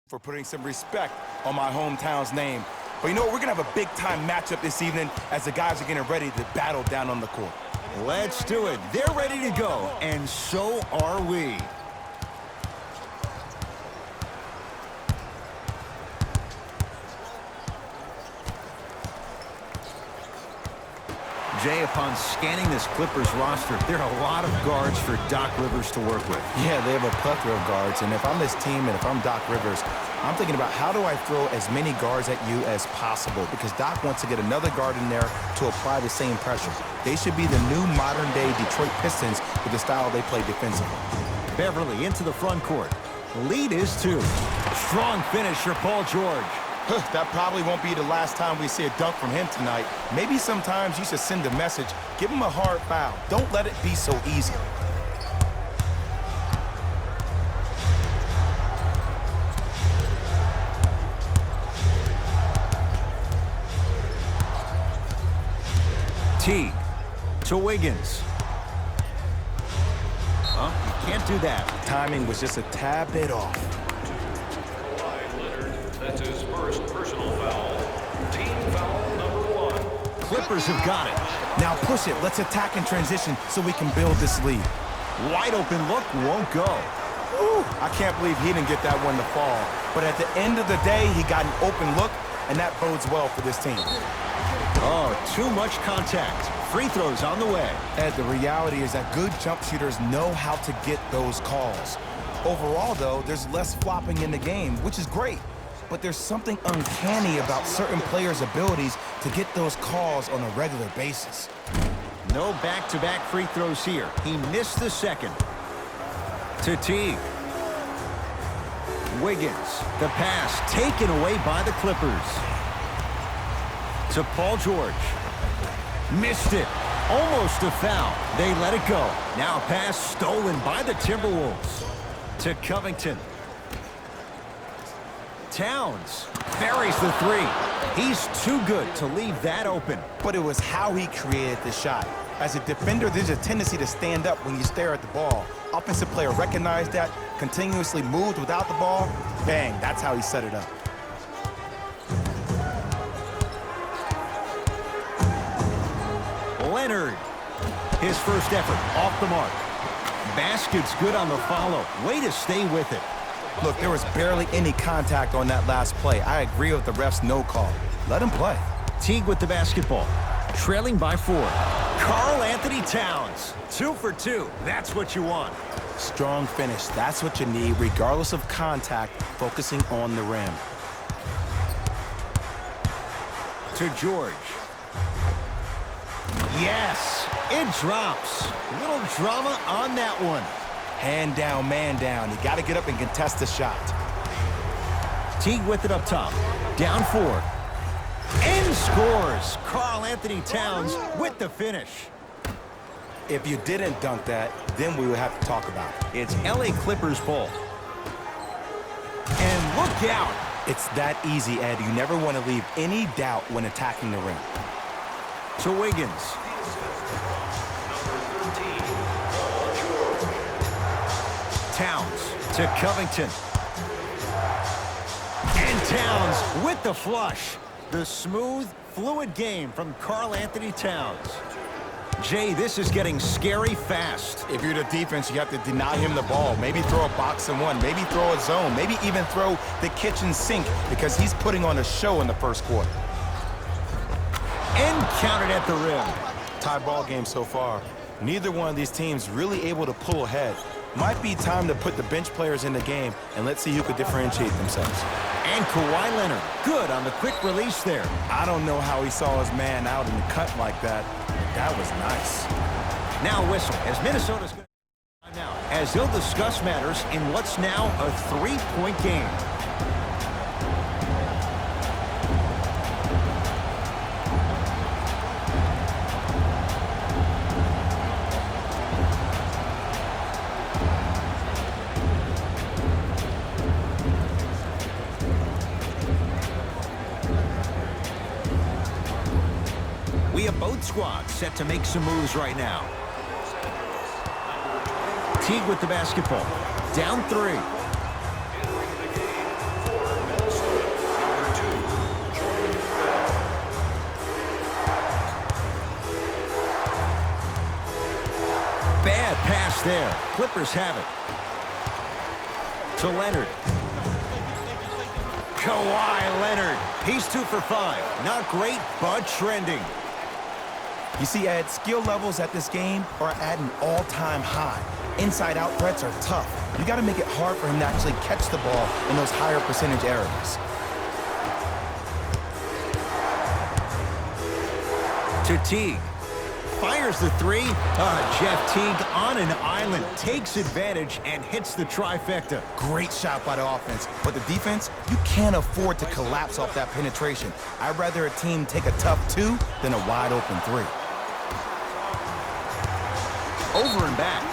for putting some respect on my hometown's name. But you know what? We're going to have a big-time matchup this evening as the guys are getting ready to battle down on the court. Let's do it. They're ready to go, and so are we. Jay, upon scanning this Clippers roster, there are a lot of guards for Doc Rivers to work with. Yeah, they have a plethora of guards, and if I'm this team and if I'm Doc Rivers, I'm thinking about how do I throw as many guards at you as possible, because Doc wants to get another guard in there to apply the same pressure. They should be the new modern-day Detroit Pistons with the style they play defensively. Beverly into the front court. Lead is 2. Strong finish for Paul George. That probably won't be the last time we see a dunk from him tonight. Maybe sometimes you should send a message. Give him a hard foul. Don't let it be so easy. Teague to Wiggins. You can't do that. Timing was just a tad bit off. That's his first personal foul. Team foul number 1. Clippers have got it. Now push it. Let's attack in transition so we can build this lead. Wide open look won't go. Ooh, I can't believe he didn't get that one to fall. But at the end of the day, he got an open look, and that bodes well for this team. Oh, too much contact. Free throws on the way. Ed, the reality is that good jump shooters know how to get those calls. Overall, though, there's less flopping in the game, which is great. But there's something uncanny about certain players' abilities to get those calls on a regular basis. No back-to-back free throws here. He missed the second. To Teague. Wiggins. The pass taken away by the Clippers. To Paul George. Missed it. Almost a foul. They let it go. Now a pass stolen by the Timberwolves. To Covington. Towns buries the 3. He's too good to leave that open. But it was how he created the shot. As a defender, there's a tendency to stand up when you stare at the ball. Offensive player recognized that, continuously moved without the ball. Bang, that's how he set it up. Leonard. His first effort off the mark. Basket's good on the follow. Way to stay with it. Look, there was barely any contact on that last play. I agree with the ref's no call. Let him play. Teague with the basketball. Trailing by 4. Karl Anthony Towns. 2 for 2. That's what you want. Strong finish. That's what you need, regardless of contact, focusing on the rim. To George. Yes, it drops. Little drama on that one. Hand down, man down. You got to get up and contest the shot. Teague with it up top. Down 4. And scores. Karl Anthony Towns with the finish. If you didn't dunk that, then we would have to talk about it. It's LA Clippers ball. And look out. It's that easy, Ed. You never want to leave any doubt when attacking the rim. To Wiggins. Towns to Covington. And Towns with the flush. The smooth, fluid game from Karl Anthony Towns. Jay, this is getting scary fast. If you're the defense, you have to deny him the ball. Maybe throw a box and one. Maybe throw a zone. Maybe even throw the kitchen sink, because he's putting on a show in the first quarter. And counted at the rim. Tie ball game so far. Neither one of these teams really able to pull ahead. Might be time to put the bench players in the game, and let's see who could differentiate themselves. And Kawhi Leonard, good on the quick release there. I don't know how he saw his man out in the cut like that. That was nice. Now whistle as Minnesota's going to time out, as they'll discuss matters in what's now a 3-point game. We have both squads set to make some moves right now. Teague with the basketball. Down 3. Bad pass there. Clippers have it. To Leonard. Kawhi Leonard. He's 2 for 5. Not great, but trending. You see, Ed, skill levels at this game are at an all-time high. Inside-out threats are tough. You got to make it hard for him to actually catch the ball in those higher percentage areas. To Teague. Fires the 3. Jeff Teague on an island takes advantage and hits the trifecta. Great shot by the offense, but the defense, you can't afford to collapse off that penetration. I'd rather a team take a tough 2 than a wide-open 3. Over and back.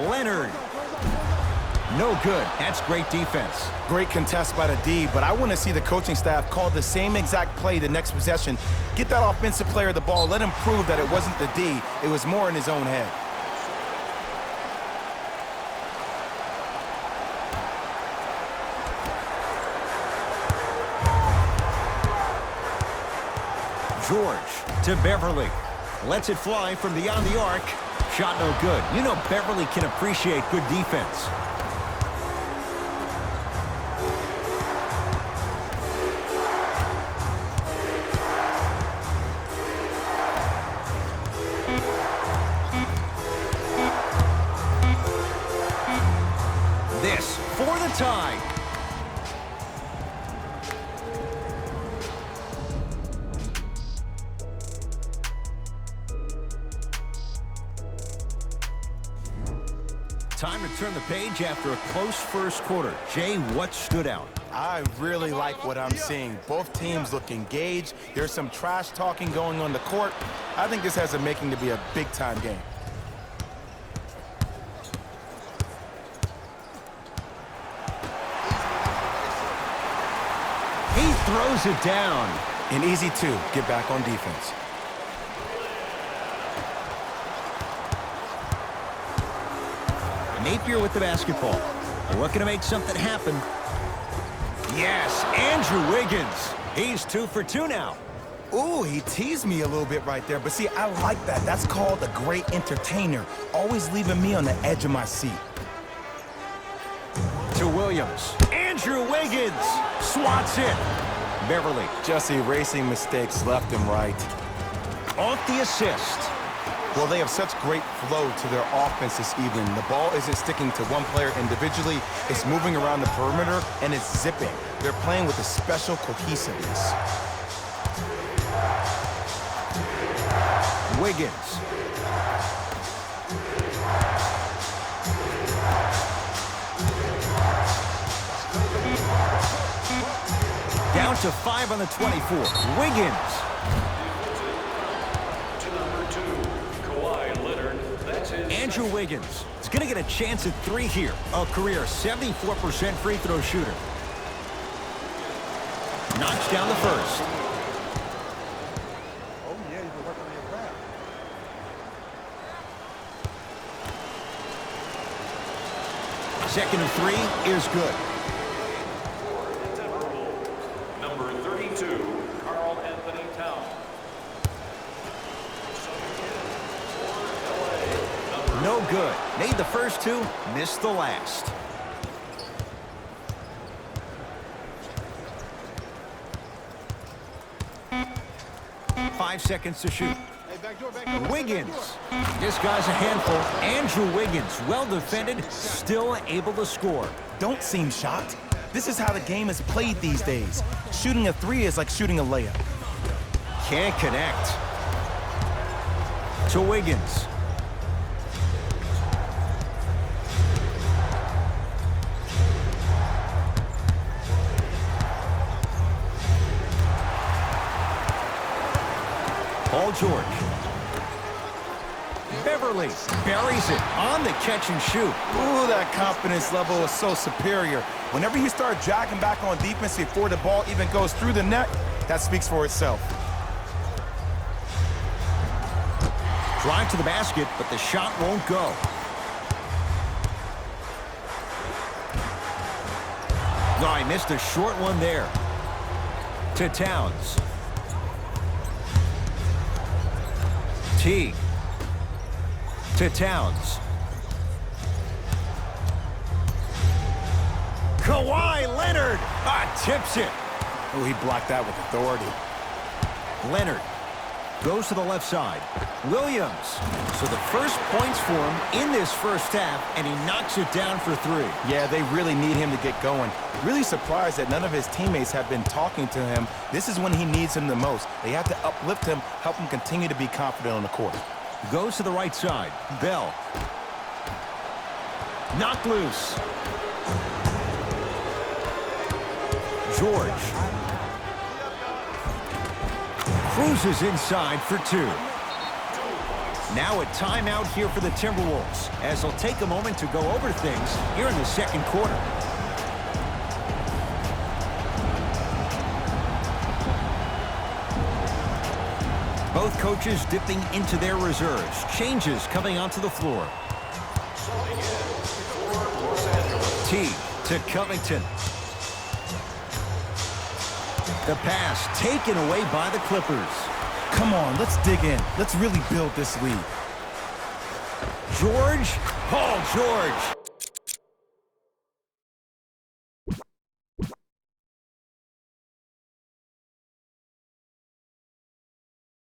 Leonard. No good. That's great defense. Great contest by the D, but I want to see the coaching staff call the same exact play the next possession. Get that offensive player the ball. Let him prove that it wasn't the D. It was more in his own head. George to Beverly. Lets it fly from beyond the arc. Shot no good. You know Beverly can appreciate good defense. This for the tie. Time to turn the page after a close first quarter. Jay, what stood out? I really like what I'm seeing. Both teams look engaged. There's some trash talking going on the court. I think this has a making to be a big-time game. He throws it down. An easy 2. Get back on defense. Napier with the basketball. Looking to make something happen. Yes, Andrew Wiggins. He's 2 for 2 now. Ooh, he teased me a little bit right there. But see, I like that. That's called a great entertainer. Always leaving me on the edge of my seat. To Williams. Andrew Wiggins swats it. Beverly. Just erasing mistakes left and right. Off the assist. Well, they have such great flow to their offense this evening. The ball isn't sticking to one player individually. It's moving around the perimeter, and it's zipping. They're playing with a special cohesiveness. Wiggins. Down to 5 on the 24. Wiggins. Andrew Wiggins is going to get a chance at 3 here. A career 74% free throw shooter. Knocks down the first. Oh, yeah, you've been working on your craft. Second and 3 is good. Number 32, Carl Anthony Towns. No good. Made the first 2, missed the last. Five seconds to shoot. Hey, back door, back door. Wiggins. This guy's a handful. Andrew Wiggins, well defended, still able to score. Don't seem shocked. This is how the game is played these days. Shooting a 3 is like shooting a layup. Can't connect. To Wiggins. Paul George. Beverly buries it on the catch and shoot. Ooh, that confidence level is so superior. Whenever you start jogging back on defense before the ball even goes through the net, that speaks for itself. Drive to the basket, but the shot won't go. Oh, I missed a short one there. To Towns. Teague. To Towns. Kawhi Leonard tips it. Oh, he blocked that with authority. Leonard goes to the left side. Williams. So the first points for him in this first half, and he knocks it down for 3. Yeah, they really need him to get going. Really surprised that none of his teammates have been talking to him. This is when he needs him the most. They have to uplift him, help him continue to be confident on the court. Goes to the right side. Bell. Knocked loose. George. Cruises inside for 2. Now a timeout here for the Timberwolves, as they'll take a moment to go over things here in the second quarter. Both coaches dipping into their reserves. Changes coming onto the floor. T to Covington. The pass taken away by the Clippers. Come on, let's dig in. Let's really build this lead. George. Paul George